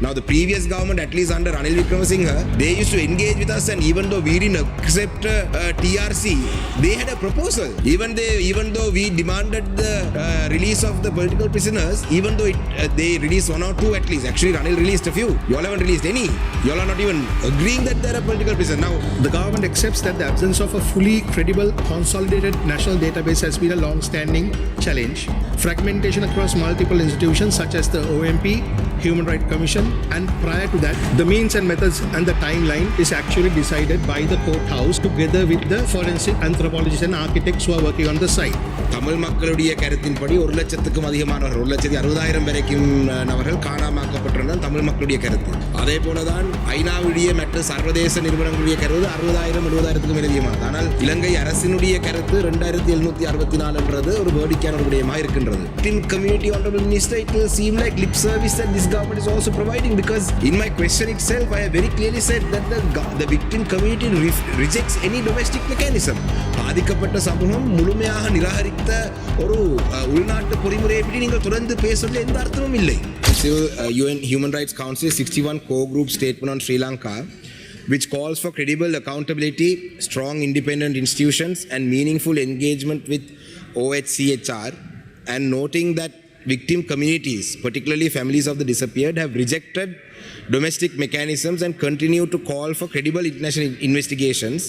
Now the previous government, at least under Ranil Wickremesinghe, they used to engage with us, and even though we didn't accept TRC, they had a proposal. Even though we demanded the release of the political prisoners, even though they released one or two at least. Actually, Ranil released a few. You all haven't released any. You all are not even agreeing that there are political prisoners. Now, the government accepts that the absence of a fully credible consolidated national database has been a long-standing challenge. Fragmentation across multiple institutions such as the OMP, Human Rights Commission, and prior to that, the means and methods and the timeline is actually decided by the courthouse together with the forensic anthropologists and architects who are working on the site. Tamil மக்களுடைய கருத்தின்படி 1,00,000க்கும் அதிகமானவர்கள் 1,60,000 வரைக்கும் நபர்கள் காணாமாக்கப்பட்டிருந்தால் தமிழ் மக்களுடைய கருத்து. அதே போலதான் ஐநாவுடைய மற்ற சர்வதேச நிறுவனங்களுடைய கருத்து 60,000 70,000க்கும் அதிகமானது. ஆனால் இலங்கை அரசினுடைய கருத்து 2,764 என்றது ஒரு வேடிக்கையான ஒரு விடயமாக இருக்கின்றது. In community, honorable minister, it will seem like lip service that this government is also providing, because in my question itself I have very clearly said that the victim community rejects any domestic mechanism. பாதிக்கப்பட்ட சமூகம் முழுமையாக நிராகரித்த ஒரு உள்நாட்டு பொறிமுறையை பற்றி நீங்கள் தொடர்ந்து பேசுவதில் எந்த அர்த்தமும் இல்லை. UN Human Rights Council 61 core group statement on Sri Lanka, which calls for credible accountability, strong independent institutions and meaningful engagement with OHCHR, and noting that victim communities, particularly families of the disappeared, have rejected domestic mechanisms and continue to call for credible international investigations.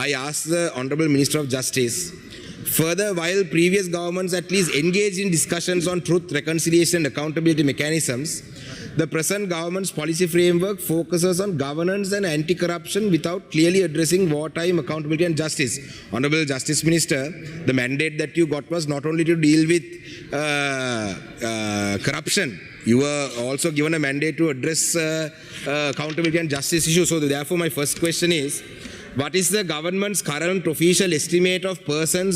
I ask the Honorable Minister of Justice, further, while previous governments at least engaged in discussions on truth, reconciliation and accountability mechanisms, the present government's policy framework focuses on governance and anti-corruption without clearly addressing wartime accountability and justice. Honorable Justice Minister, the mandate that you got was not only to deal with corruption, you were also given a mandate to address accountability and justice issues. So therefore my first question is, what is the government's current official estimate of persons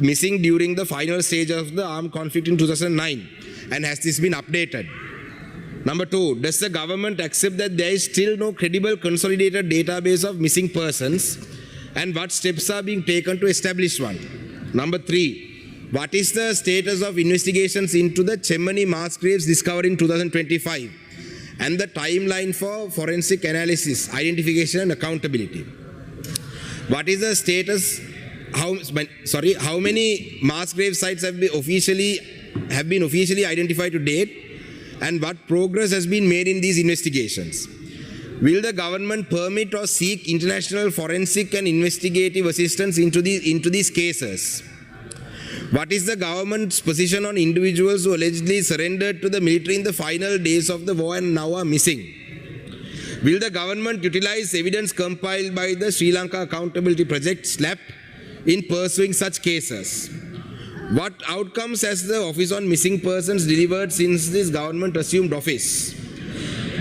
missing during the final stage of the armed conflict in 2009? And has this been updated? Number two, does the government accept that there is still no credible consolidated database of missing persons? And what steps are being taken to establish one? Number three, what is the status of investigations into the Chemmani mass graves discovered in 2025? And the timeline for forensic analysis, identification and accountability? What is the status? How many mass grave sites have been officially identified to date? And what progress has been made in these investigations? Will the government permit or seek international forensic and investigative assistance into these cases? What is the government's position on individuals who allegedly surrendered to the military in the final days of the war and now are missing? Will the government utilize evidence compiled by the Sri Lanka Accountability Project (SLAP) in pursuing such cases? What outcomes has the Office on Missing Persons delivered since this government assumed office?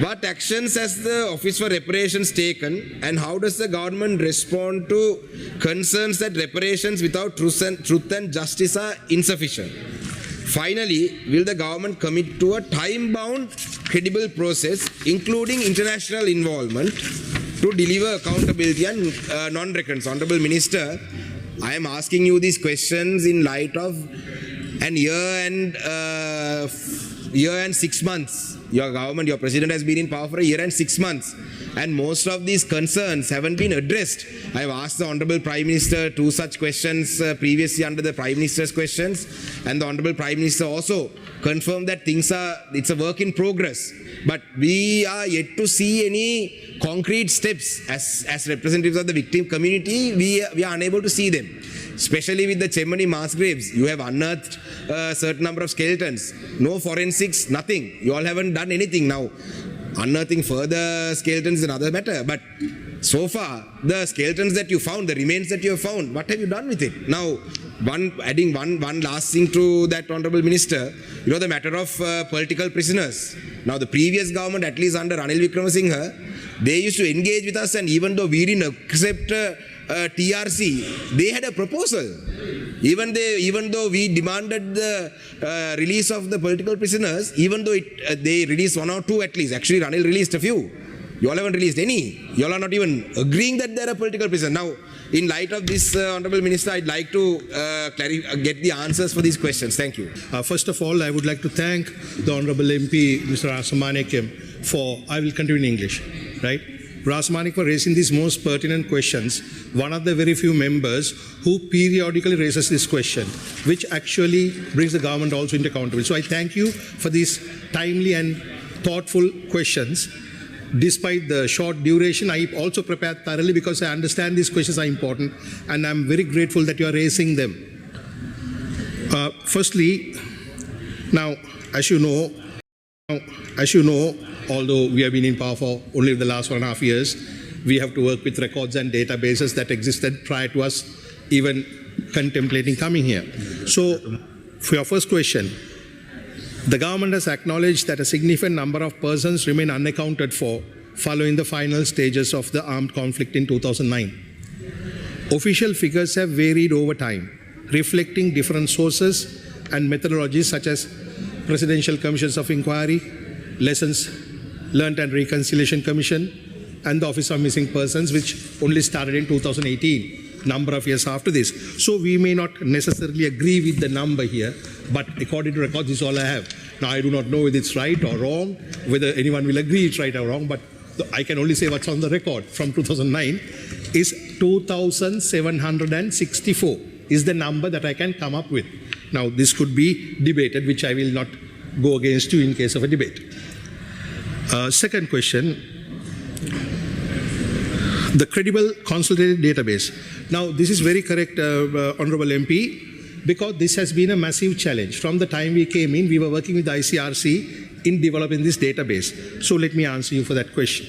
What actions has the Office for Reparations taken, and how does the government respond to concerns that reparations without truth and justice are insufficient? Finally, will the government commit to a time-bound, credible process, including international involvement, to deliver accountability and non-recurrence? Honorable Minister, I am asking you these questions in light of an year and 6 months. Your government, your president has been in power for a year and 6 months. And most of these concerns haven't been addressed. I have asked the Honorable Prime Minister two such questions previously under the Prime Minister's questions. And the Honorable Prime Minister also confirmed that it's a work in progress. But we are yet to see any concrete steps. As representatives of the victim community, we are unable to see them. Especially with the Chemmani mass graves, you have unearthed a certain number of skeletons. No forensics, nothing. You all haven't done anything now. Unearthing further skeletons is another matter. But so far, the skeletons that you found, the remains that you have found, what have you done with it? Now, adding one last thing to that, Honorable Minister, you know the matter of political prisoners. Now, the previous government, at least under Ranil Wickremesinghe, they used to engage with us, and even though we didn't accept TRC, they had a proposal. Even though we demanded the release of the political prisoners, even though they released one or two at least. Actually, Ranil released a few. You all haven't released any. You all are not even agreeing that there are political prisoners. Now, in light of this, Honorable Minister, I'd like to get the answers for these questions. Thank you. First of all, I would like to thank the Honorable MP, Mr. Asamanekem, I will continue in English, right? Rasmanik for raising these most pertinent questions, one of the very few members who periodically raises this question, which actually brings the government also into accountability. So I thank you for these timely and thoughtful questions. Despite the short duration, I also prepared thoroughly because I understand these questions are important, and I'm very grateful that you are raising them. Firstly, now, as you know, although we have been in power for only the last 1.5 years, we have to work with records and databases that existed prior to us even contemplating coming here. So, for your first question, the government has acknowledged that a significant number of persons remain unaccounted for following the final stages of the armed conflict in 2009. Official figures have varied over time, reflecting different sources and methodologies such as Presidential Commissions of Inquiry, Lessons Learned and Reconciliation Commission, and the Office of Missing Persons, which only started in 2018, number of years after this. So we may not necessarily agree with the number here, but according to records, this is all I have. Now, I do not know whether it's right or wrong, whether anyone will agree it's right or wrong, but I can only say what's on the record from 2009 is 2,764 is the number that I can come up with. Now, this could be debated, which I will not go against you in case of a debate. Second question, the credible consolidated database. Now, this is very correct, Honorable MP, because this has been a massive challenge. From the time we came in, we were working with the ICRC in developing this database. So let me answer you for that question.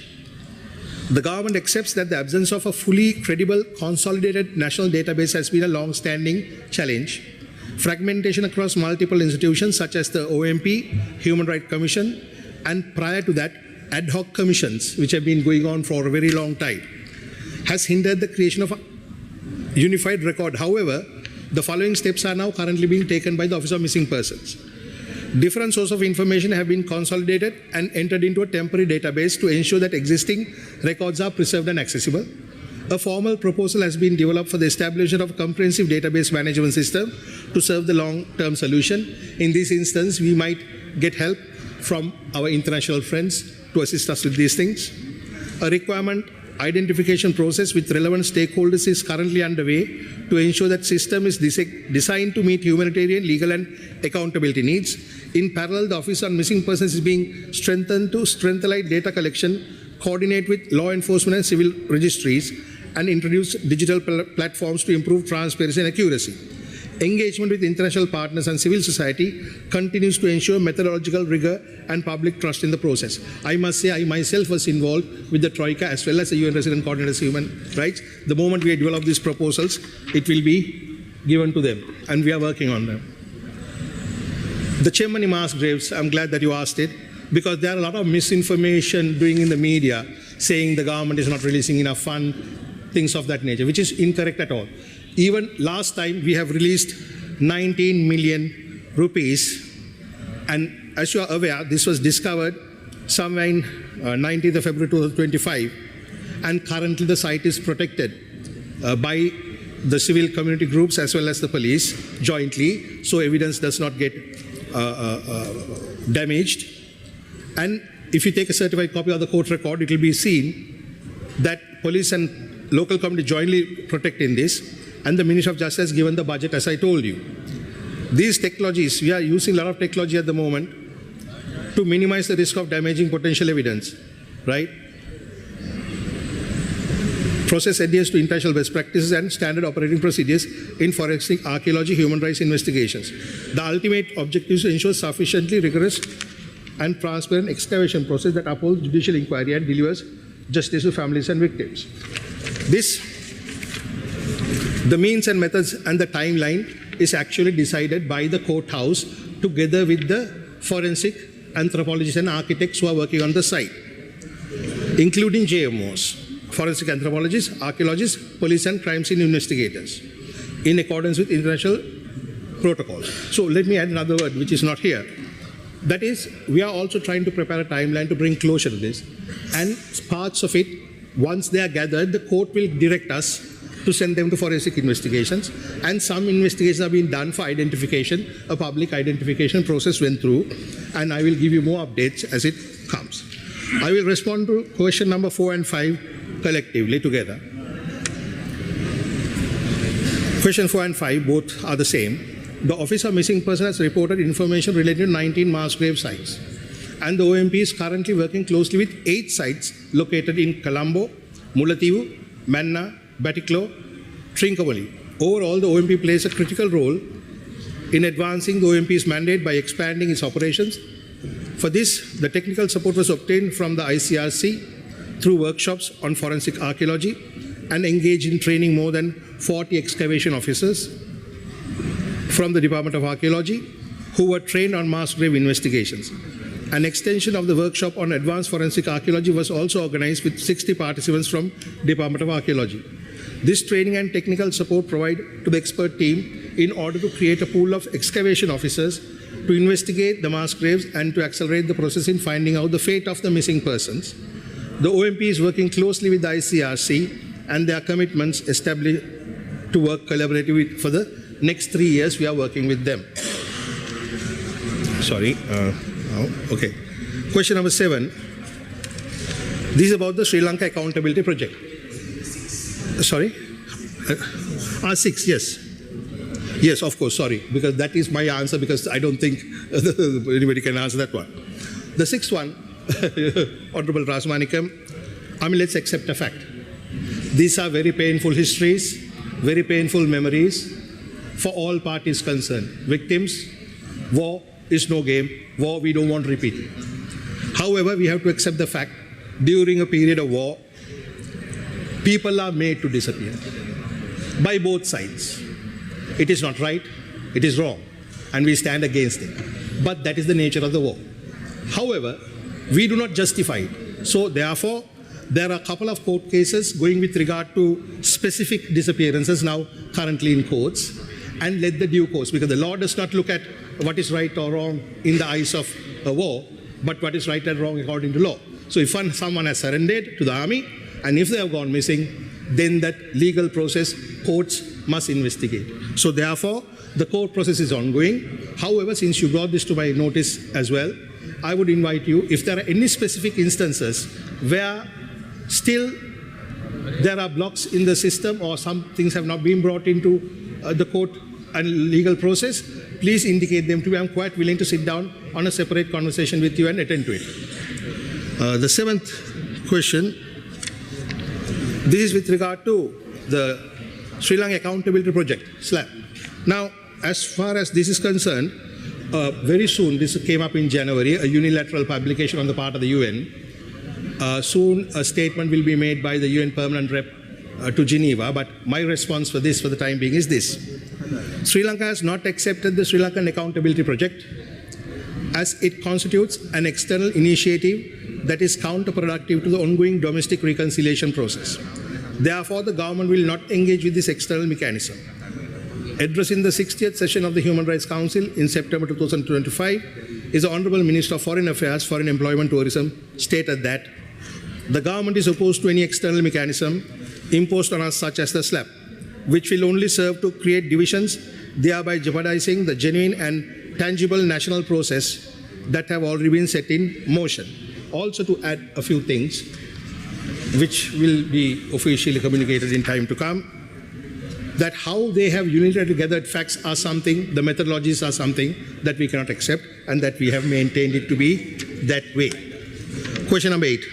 The government accepts that the absence of a fully credible consolidated national database has been a long-standing challenge. Fragmentation across multiple institutions such as the OMP, Human Rights Commission, and prior to that, ad hoc commissions, which have been going on for a very long time, has hindered the creation of a unified record. However, the following steps are now currently being taken by the Office of Missing Persons. Different sources of information have been consolidated and entered into a temporary database to ensure that existing records are preserved and accessible. A formal proposal has been developed for the establishment of a comprehensive database management system to serve the long-term solution. In this instance, we might get help from our international friends to assist us with these things. A requirement identification process with relevant stakeholders is currently underway to ensure that system is designed to meet humanitarian, legal, and accountability needs. In parallel, the Office on Missing Persons is being strengthened to strengthen data collection, coordinate with law enforcement and civil registries, and introduce digital platforms to improve transparency and accuracy. Engagement with international partners and civil society continues to ensure methodological rigor and public trust in the process. I must say I myself was involved with the Troika as well as the UN Resident Coordinator of Human Rights. The moment we develop these proposals, it will be given to them, and we are working on them. The chairman in mass graves, I'm glad that you asked it, because there are a lot of misinformation doing in the media saying the government is not releasing enough fund, things of that nature, which is incorrect at all. Even last time we have released 19 million rupees, and as you are aware, this was discovered somewhere in 19th of February 2025, and currently the site is protected by the civil community groups as well as the police jointly, so evidence does not get damaged. And if you take a certified copy of the court record, it will be seen that police and local community jointly protect in this, and the Ministry of Justice has given the budget, as I told you. These technologies, we are using a lot of technology at the moment to minimize the risk of damaging potential evidence, right? Process adheres to international best practices and standard operating procedures in forensic archaeology, human rights investigations. The ultimate objective is to ensure sufficiently rigorous and transparent excavation process that upholds judicial inquiry and delivers justice to families and victims. The means and methods and the timeline is actually decided by the courthouse together with the forensic anthropologists and architects who are working on the site, including JMOs, forensic anthropologists, archaeologists, police and crime scene investigators, in accordance with international protocols. So let me add another word which is not here. That is, we are also trying to prepare a timeline to bring closure to this. And parts of it, once they are gathered, the court will direct us to send them to forensic investigations. And some investigations are being done for identification. A public identification process went through, and I will give you more updates as it comes. I will respond to question number 4 and 5 collectively together. Question 4 and 5 both are the same. The Office of Missing Persons has reported information related to 19 mass grave sites. And the OMP is currently working closely with 8 sites located in Colombo, Mullaitivu, Manna, Batticaloa, Trincomalee. Overall, the OMP plays a critical role in advancing the OMP's mandate by expanding its operations. For this, the technical support was obtained from the ICRC through workshops on forensic archaeology and engaged in training more than 40 excavation officers from the Department of Archaeology who were trained on mass grave investigations. An extension of the workshop on advanced forensic archaeology was also organized with 60 participants from Department of Archaeology. This training and technical support provided to the expert team in order to create a pool of excavation officers to investigate the mass graves and to accelerate the process in finding out the fate of the missing persons. The OMP is working closely with the ICRC and their commitments established to work collaboratively for the next 3 years. We are working with them. Okay. Question number 7. This is about the Sri Lanka Accountability Project. 6, yes. Yes, of course, sorry, because that is my answer, because I don't think anybody can answer that one. The 6th one, Honorable Rasmanikam, let's accept a fact. These are very painful histories, very painful memories for all parties concerned. Victims, war is no game. War we don't want to repeat. However, we have to accept the fact, during a period of war, people are made to disappear by both sides. It is not right, it is wrong, and we stand against it. But that is the nature of the war. However, we do not justify it. So therefore, there are a couple of court cases going with regard to specific disappearances now currently in courts, and let the due course, because the law does not look at what is right or wrong in the eyes of a war, but what is right and wrong according to law. So if someone has surrendered to the army, and if they have gone missing, then that legal process, courts must investigate. So therefore, the court process is ongoing. However, since you brought this to my notice as well, I would invite you, if there are any specific instances where still there are blocks in the system or some things have not been brought into the court and legal process, please indicate them to me. I'm quite willing to sit down on a separate conversation with you and attend to it. The 7th question, this is with regard to the Sri Lanka Accountability Project, SLAP. Now, as far as this is concerned, very soon, this came up in January, a unilateral publication on the part of the UN. Soon, a statement will be made by the UN Permanent Rep to Geneva, but my response for this, for the time being, is this. Sri Lanka has not accepted the Sri Lankan Accountability Project as it constitutes an external initiative that is counterproductive to the ongoing domestic reconciliation process. Therefore, the government will not engage with this external mechanism. Addressing the 60th session of the Human Rights Council in September 2025, is the Honourable Minister of Foreign Affairs, Foreign Employment Tourism stated that the government is opposed to any external mechanism imposed on us such as the SLAP, which will only serve to create divisions, thereby jeopardizing the genuine and tangible national process that have already been set in motion. Also, to add a few things, which will be officially communicated in time to come, that how they have unilaterally gathered facts are something, the methodologies are something that we cannot accept, and that we have maintained it to be that way. Question number 8.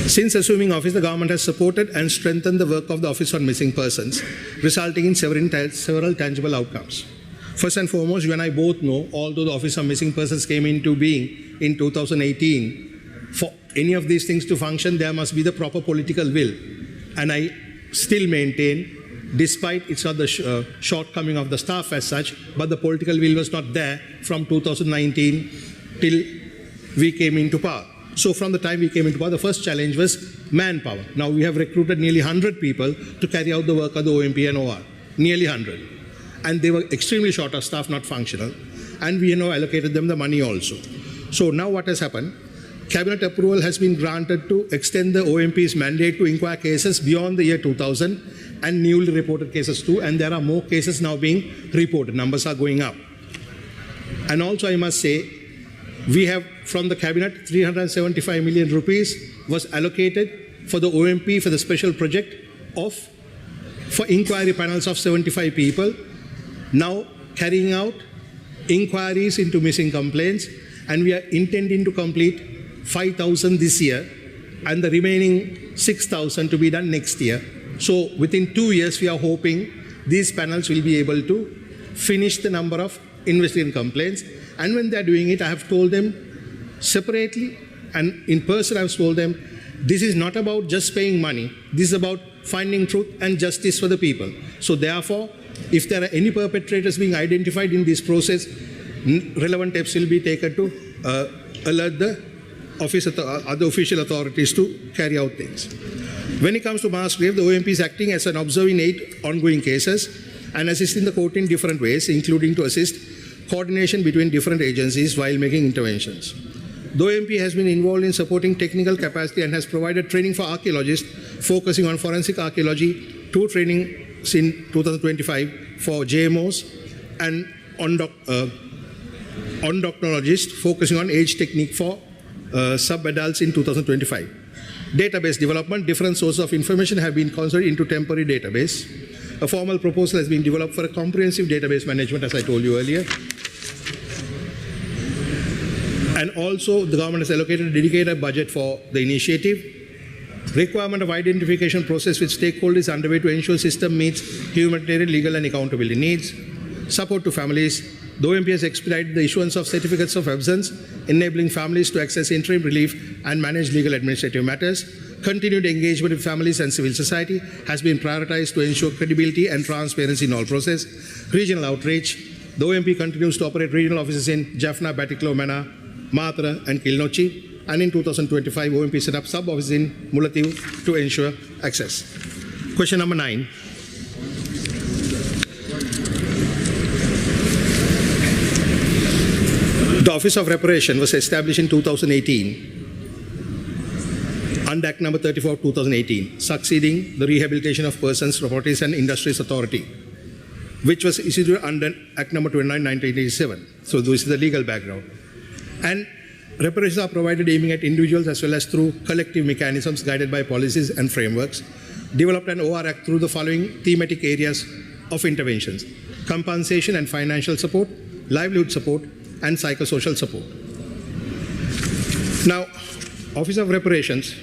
Since assuming office, the government has supported and strengthened the work of the Office on Missing Persons, resulting in several tangible outcomes. First and foremost, you and I both know, although the Office on Missing Persons came into being in 2018, for any of these things to function, there must be the proper political will. And I still maintain, despite it's not the shortcoming of the staff as such, but the political will was not there from 2019 till we came into power. So from the time we came into power, the first challenge was manpower. Now we have recruited nearly 100 people to carry out the work of the OMP and OR, nearly 100. And they were extremely short of staff, not functional. And we have now allocated them the money also. So now what has happened? Cabinet approval has been granted to extend the OMP's mandate to inquire cases beyond the year 2000 and newly reported cases too. And there are more cases now being reported. Numbers are going up. And also I must say, We have, from the cabinet, 375 million rupees was allocated for the OMP for the special project for inquiry panels of 75 people, now carrying out inquiries into missing complaints, and we are intending to complete 5,000 this year and the remaining 6,000 to be done next year. So within 2 years, we are hoping these panels will be able to finish the number of investigating complaints. And when they're doing it, I have told them separately and in person, I've told them, this is not about just paying money. This is about finding truth and justice for the people. So therefore, if there are any perpetrators being identified in this process, relevant steps will be taken to alert the other official authorities to carry out things. When it comes to mass grave, the OMP is acting as an observer in 8 ongoing cases and assisting the court in different ways, including to assist coordination between different agencies while making interventions. The OMP has been involved in supporting technical capacity and has provided training for archaeologists focusing on forensic archaeology, 2 trainings in 2025 for JMOs, and endocrinologists focusing on age technique for sub-adults in 2025. Database development, different sources of information have been consolidated into temporary database. A formal proposal has been developed for a comprehensive database management, as I told you earlier. And also, the government has allocated a dedicated budget for the initiative. Requirement of identification process with stakeholders underway to ensure system meets humanitarian, legal and accountability needs. Support to families. The OMP has expedited the issuance of certificates of absence, enabling families to access interim relief and manage legal administrative matters. Continued engagement with families and civil society has been prioritized to ensure credibility and transparency in all process. Regional outreach. The OMP continues to operate regional offices in Jaffna, Batticaloa, Mana, Matra and Kilnochi. And in 2025, OMP set up sub-offices in Mullatiu to ensure access. Question number 9. The Office of Reparation was established in 2018 under Act number 34 of 2018, succeeding the Rehabilitation of Persons, Properties and Industries Authority, which was issued under Act number 29, 1987. So this is the legal background. And reparations are provided aiming at individuals as well as through collective mechanisms guided by policies and frameworks. Developed an OR Act through the following thematic areas of interventions: compensation and financial support, livelihood support, and psychosocial support. Now, Office of Reparations.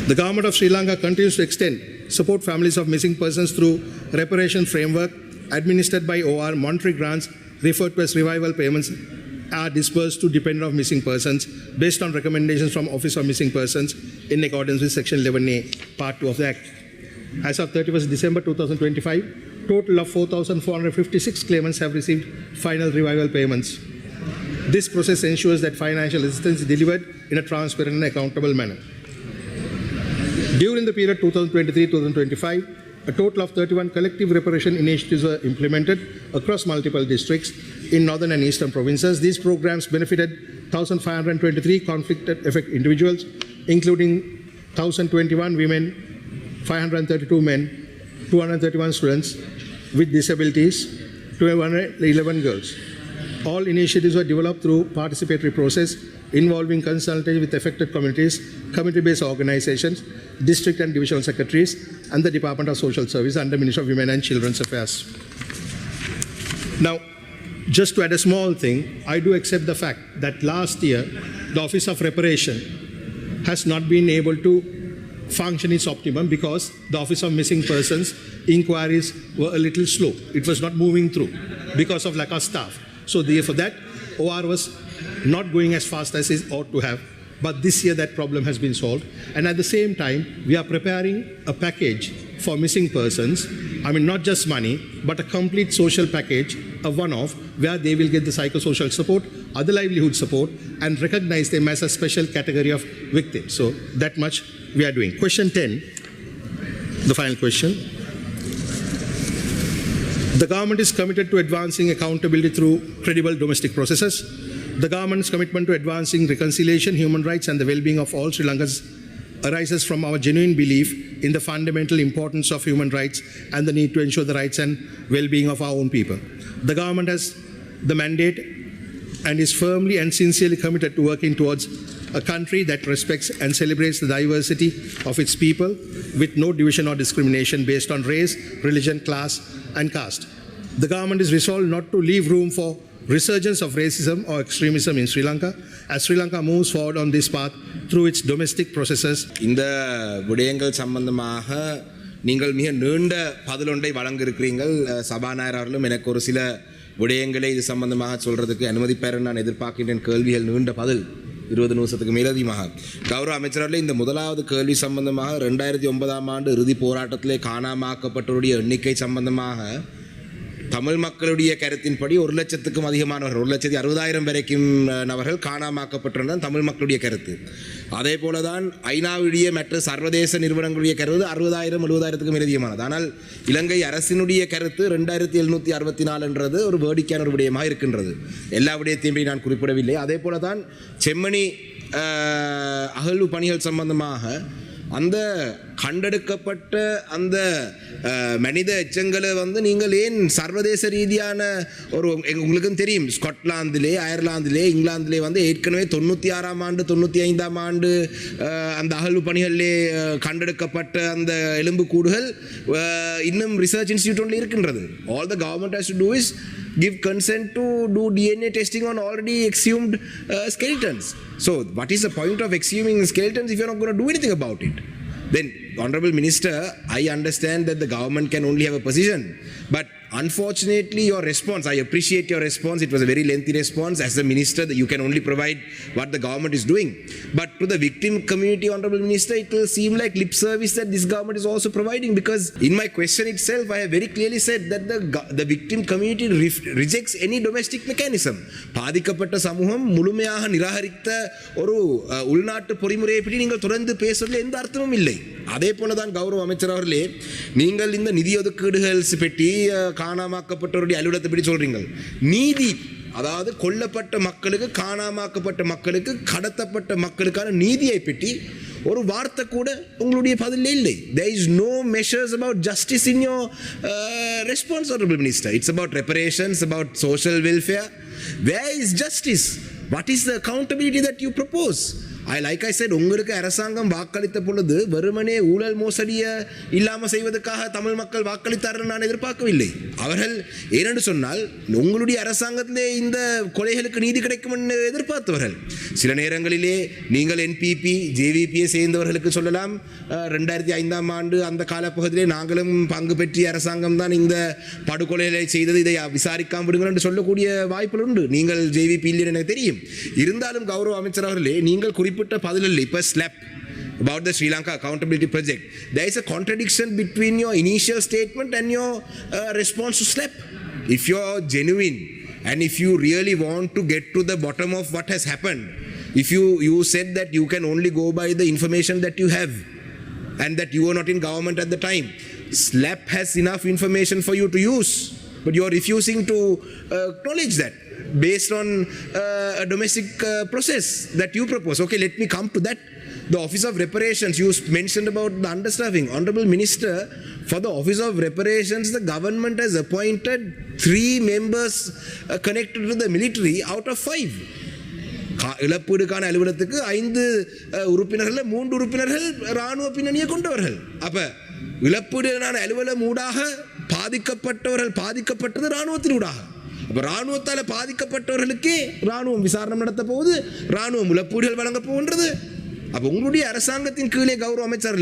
The government of Sri Lanka continues to extend support families of missing persons through reparation framework administered by OR. Monetary grants referred to as revival payments are disbursed to dependent of missing persons based on recommendations from Office of Missing Persons in accordance with Section 11A, Part 2 of the Act. As of 31st December 2025, total of 4,456 claimants have received final revival payments. This process ensures that financial assistance is delivered in a transparent and accountable manner. During the period 2023-2025, a total of 31 collective reparation initiatives were implemented across multiple districts in northern and eastern provinces. These programs benefited 1,523 conflict-affected individuals, including 1,021 women, 532 men, 231 students with disabilities, 211 girls. All initiatives were developed through participatory process involving consultation with affected communities, community-based organizations, district and divisional secretaries, and the Department of Social Service under Ministry of Women and Children's Affairs. Now, just to add a small thing, I do accept the fact that last year, the Office of Reparation has not been able to function its optimum because the Office of Missing Persons inquiries were a little slow. It was not moving through because of lack of staff. So therefore that OR was not going as fast as it ought to have. But this year that problem has been solved. And at the same time, we are preparing a package for missing persons. I mean, not just money, but a complete social package, a one-off, where they will get the psychosocial support, other livelihood support, and recognize them as a special category of victims. So that much we are doing. Question 10, the final question. The government is committed to advancing accountability through credible domestic processes. The government's commitment to advancing reconciliation, human rights, and the well-being of all Sri Lankans arises from our genuine belief in the fundamental importance of human rights and the need to ensure the rights and well-being of our own people. The government has the mandate and is firmly and sincerely committed to working towards a country that respects and celebrates the diversity of its people with no division or discrimination based on race, religion, class, and caste. The government is resolved not to leave room for resurgence of racism or extremism in Sri Lanka as Sri Lanka moves forward on this path through its domestic processes. இந்த விடயங்கள் சம்பந்தமாக நீங்கள் மிக நீண்ட பதிலொன்றை வழங்கியிருக்கிறீர்கள். சபாநாயகர் அவர்களும் எனக்கு ஒரு சில விடயங்களை இது சம்பந்தமாக சொல்கிறதுக்கு அனுமதிப்பார் நான் எதிர்பார்க்கின்றேன். கேள்விகள் நீண்ட பதில் 20 நிமிஷத்துக்கு மேலதிகமாக. கௌரவ அமைச்சர்களே, இந்த முதலாவது கேள்வி சம்பந்தமாக 2009ஆம் ஆண்டு இறுதி போராட்டத்திலே காணாமாக்கப்பட்டவருடைய எண்ணிக்கை சம்பந்தமாக தமிழ் மக்களுடைய கருத்தின்படி 1 லட்சத்துக்கும் அதிகமானவர்கள் 1,60,000 வரைக்கும் நபர்கள் காணாமாக்கப்பட்டிருந்தால் தமிழ் மக்களுடைய கருத்து. அதே போல தான் ஐநாவுடைய மற்ற சர்வதேச நிறுவனங்களுடைய கருத்து 60,000 70,000க்கும் அதிகமானது. ஆனால் இலங்கை அரசினுடைய கருத்து 2,764 என்றது ஒரு வேடிக்கையான ஒரு விடயமாக இருக்கின்றது. எல்லா விடயத்தையும் நான் குறிப்பிடவில்லை. அதே போல தான் செம்மணி அகழ்வு பணிகள் சம்பந்தமாக அந்த கண்டெடுக்கப்பட்ட அந்த மனித எச்சங்களை நீங்கள் ஏன் சர்வதேச ரீதியான ஒரு உங்களுக்கும் தெரியும், ஸ்காட்லாந்திலே, அயர்லாந்திலே, இங்கிலாந்திலே ஏற்கனவே 96ஆம் ஆண்டு 95ஆம் ஆண்டு அந்த அகழ்வு பணிகளிலே கண்டெடுக்கப்பட்ட அந்த எலும்புக்கூடுகள் இன்னும் ரிசர்ச் இன்ஸ்டிடியூட் ஒன்றில் இருக்கின்றது. All the government has to do is give consent to do DNA testing on already exhumed skeletons. So what is the point of exhuming skeletons if you're not going to do anything about it? Then, Honorable Minister, I understand that the government can only have a position, but unfortunately your response, I appreciate your response, it was a very lengthy response. As a minister, you can only provide what the government is doing. But to the victim community, Honorable Minister, it will seem like lip service that this government is also providing, because in my question itself, I have very clearly said that the victim community rejects any domestic mechanism. பாதிக்கப்பட்ட சமூகம் முழுமையாக நிராகரித்த ஒரு உள்நாட்டு பொறிமுறையை பற்றி நீங்கள் தொடர்ந்து பேசுவதில் எந்த அர்த்தமும் இல்லை. அதே போல தான் கௌரவ அமைச்சர் அவர்களே, நீங்கள் இந்த நிதி ஒதுக்கீடுகள் பற்றி காணாமாக்கப்பட்டவருடைய அலுவலகத்தை பற்றி சொல்றீங்க. நீதி, அதாவது கொல்லப்பட்ட மக்களுக்கு, காணாமாக்கப்பட்ட மக்களுக்கு, கடத்தப்பட்ட மக்களுக்கான நீதியை பற்றி ஒரு வார்த்தை கூட உங்களுடைய பதிலே இல்லை. There is no measures about justice in your response, Honorable Minister. It's about reparations, about social welfare. Where is justice? What is the accountability that you propose? like I said, உங்களுக்கு அரசாங்கம் வாக்களித்த பொழுது வெறுமனே ஊழல் மோசடிய இல்லாமல் செய்வதற்காக தமிழ் மக்கள் வாக்களித்தார்கள் நான் எதிர்பார்க்கவில்லை. அவர்கள் ஏனென்று சொன்னால் உங்களுடைய அரசாங்கத்திலே இந்த கொலைகளுக்கு நீதி கிடைக்கும் என்று எதிர்பார்த்தவர்கள். சில நேரங்களிலே நீங்கள் என்பிபி ஜேவிபியை சேர்ந்தவர்களுக்கு சொல்லலாம், 2005ஆம் ஆண்டு அந்த காலப்பகுதியிலே நாங்களும் பங்கு பெற்றிய அரசாங்கம் தான் இந்த படுகொலைகளை செய்தது, இதை விசாரிக்காமல் விடுங்கள் என்று சொல்லக்கூடிய வாய்ப்புகள் உண்டு. நீங்கள் ஜேவிபி இல்லை எனக்கு தெரியும். இருந்தாலும் கௌரவ அமைச்சர் அவர்களே, நீங்கள் குறிப்பிட்ட பதிலில் இப்போ slab about the Sri Lanka accountability project, there is a contradiction between your initial statement and your response to SLAP. If you are genuine and if you really want to get to the bottom of what has happened, if you said that you can only go by the information that you have and that you were not in government at the time, SLAP has enough information for you to use, but you are refusing to acknowledge that based on a domestic process that you propose. Okay, let me come to that. The Office of Reparations, you mentioned about the understaffing. Honorable Minister, for the Office of Reparations, the government has appointed 3 members connected to the military out of 5. இழப்பீடுக்கான அலுவலகத்துக்கு 5 உறுப்பினர்கள், 3 உறுப்பினர்கள் இராணுவ பின்னணியை கொண்டவர்கள். அப்ப இழப்பீடுக்கான அலுவலகம் ஊடாக பாதிக்கப்பட்டது இராணுவத்தின் ஊடாக. அப்ப இராணுவத்தால் பாதிக்கப்பட்டவர்களுக்கு இராணுவம் விசாரணை நடத்த போகுது, இராணுவம் இழப்பீடுகள் வழங்க போகின்றது. அப்போ உங்களுடைய அரசாங்கத்தின் கீழே கௌரவ அமைச்சர்,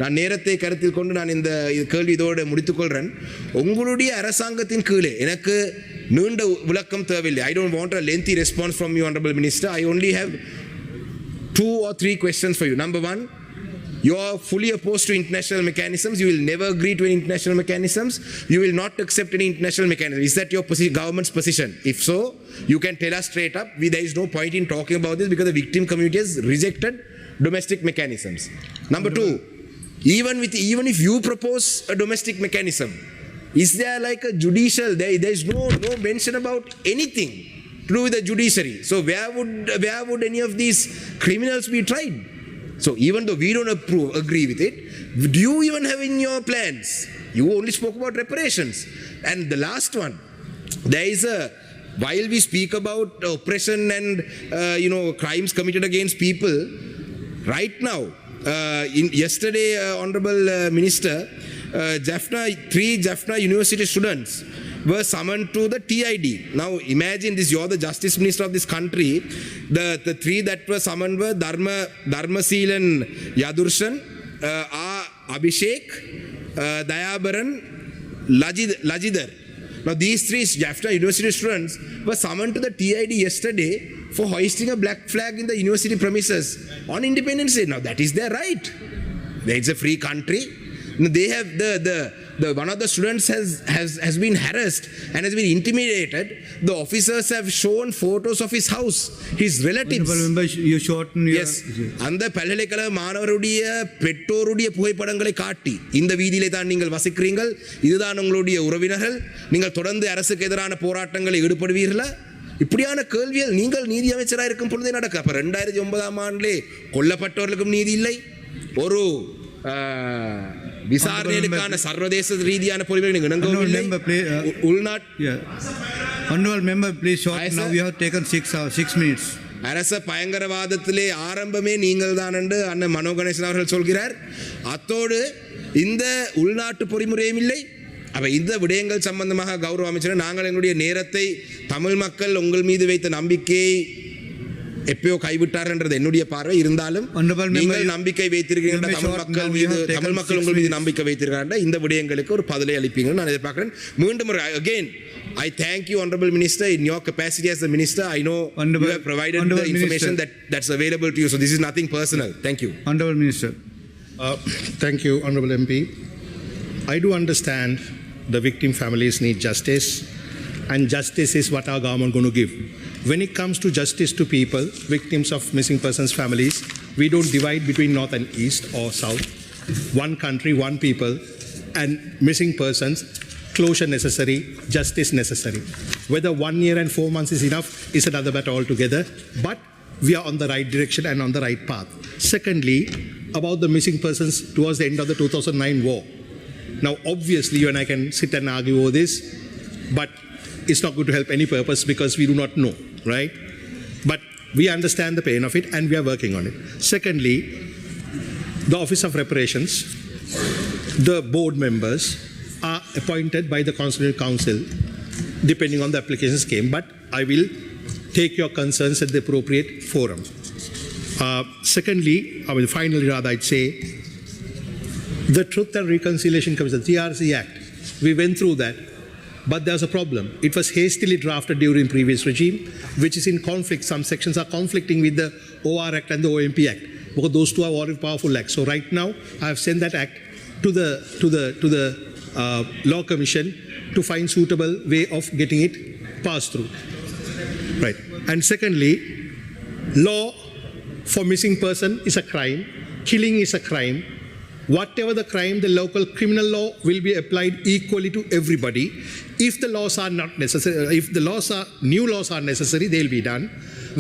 நான் நேரத்தை கருத்தில் கொண்டு நான் இந்த கேள்வி இதோடு முடித்துக்கொள்கிறேன். உங்களுடைய அரசாங்கத்தின் கீழே எனக்கு நீண்ட விளக்கம் தேவையில்லை. I don't want a lengthy response from you, Honorable Minister. I only have 2 or 3 questions for you. Number 1, you are fully opposed to international mechanisms. You will never agree to any international mechanisms. You will not accept any international mechanism. Is that your government's position? If so, you can tell us straight up. There is no point in talking about this because the victim community has rejected domestic mechanisms. Number 2, even if you propose a domestic mechanism, is there like a judicial? There is no mention about anything to do with the judiciary. So where would any of these criminals be tried? So even though we don't agree with it, do you even have in your plans? You only spoke about reparations. And the last one, there is a while we speak about oppression and crimes committed against people, right now, yesterday, Honorable Minister, three Jaffna University students were summoned to the TID. Now imagine this, you're the Justice Minister of this country. The three that were summoned were Dharmaseelan Yadurshan, Abhishek, Dayabaran, Lajidar. Now these three Jaffna University students were summoned to the TID yesterday for hoisting a black flag in the university premises on Independence Day. Now that is their right. It's a free country. They have one of the students has been harassed and has been intimidated. The officers have shown photos of his house, his relatives. Remember, you shorten your... Yes. அந்த பல்கலைக்கழக மாணவருடைய பெற்றோருடைய புகைப்படங்களை காட்டி இந்த வீதியிலே தான் நீங்கள் வசிக்கிறீர்கள், இதுதான் உங்களுடைய உறவினர்கள், நீங்கள் தொடர்ந்து அரசுக்கு எதிரான போராட்டங்களில் ஈடுபடுவீர்களா? இப்படியான கேள்விகள் நீங்கள் நீதி அமைச்சராக இருக்கும் பொழுதே நடக்க. அப்ப 2009ஆம் ஆண்டிலே கொல்லப்பட்டவர்களுக்கும் நீதி இல்லை, ஒரு விசாரணைகளுக்கான சர்வதேச ரீதியான பொறிமுறை நீங்கள் இணங்கவில்லை. Honorable member, please short. Now we have taken 6 minutes. அரச பயங்கரவாதத்திலே ஆரம்பமே நீங்கள் தான் என்று அண்ணன் மனோ கணேசன் அவர்கள் சொல்கிறார். அத்தோடு இந்த உள்நாட்டு பொறிமுறையும் இல்லை. அப்ப இந்த விடயங்கள் சம்பந்தமாக கௌரவ அமைச்சர், நாங்கள் எங்களுடைய நேரத்தை தமிழ் மக்கள் உங்கள் மீது வைத்த நம்பிக்கையை எப்பயோ கைவிட்டார் என்றது என்னுடைய பார்வை. இருந்தாலும் நீங்கள் நம்பிக்கை வைத்திருக்கிறீர்கள், தமிழ் மக்கள் உங்கள் மீது நம்பிக்கை வைத்திருக்கிறார்கள், இந்த விடயங்களுக்கு ஒரு பதிலை அளிப்பீங்கன்னு நான் எதிர்பார்க்கிறேன். மீண்டும் again, I thank you, Honorable Minister, in your capacity as the Minister. I know you have provided the information that's available to you, so this is nothing personal. Thank you. Honorable Minister. Thank you, Honorable MP. I do understand the victim families need justice, and justice is what our government going to give. When it comes to justice to people, victims of missing persons families, we don't divide between north and east or south. One country, one people, and missing persons, closure necessary, justice necessary. Whether 1 year and 4 months is enough is another matter altogether, but we are on the right direction and on the right path. Secondly, about the missing persons towards the end of the 2009 war. Now, obviously, you and I can sit and argue over this, but it's not going to help any purpose because we do not know, right? But we understand the pain of it and we are working on it. Secondly, the Office of Reparations, the board members are appointed by the Constitutional Council depending on the applications came, but I will take your concerns at the appropriate forum. Secondly, finally rather I'd say, the Truth and Reconciliation Commission, the TRC Act, we went through that. But there's a problem. It was hastily drafted during previous regime, which is in conflict. Some sections are conflicting with the OR Act and the OMP Act, because those two are very powerful acts. So right now, I have sent that act to the Law Commission to find suitable way of getting it passed through. Right. And secondly, law for missing person is a crime. Killing is a crime. Whatever the crime, the local criminal law will be applied equally to everybody. If the laws are not necessary, if the new laws are necessary, they'll be done.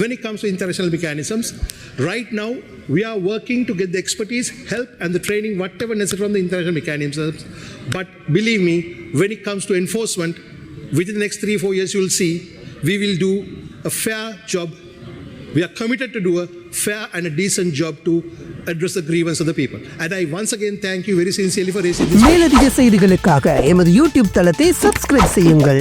When it comes to international mechanisms, right now we are working to get the expertise, help and the training, whatever necessary from the international mechanisms. But believe me, when it comes to enforcement, within the next 3-4 years, you will see we will do a fair job. We are committed to do a fair and a decent job to address the grievance of the people. And I once again thank you very sincerely for raising this. மேலதிக செய்திகளுக்காக எமது YouTube தளத்தை subscribe செய்யுங்கள்.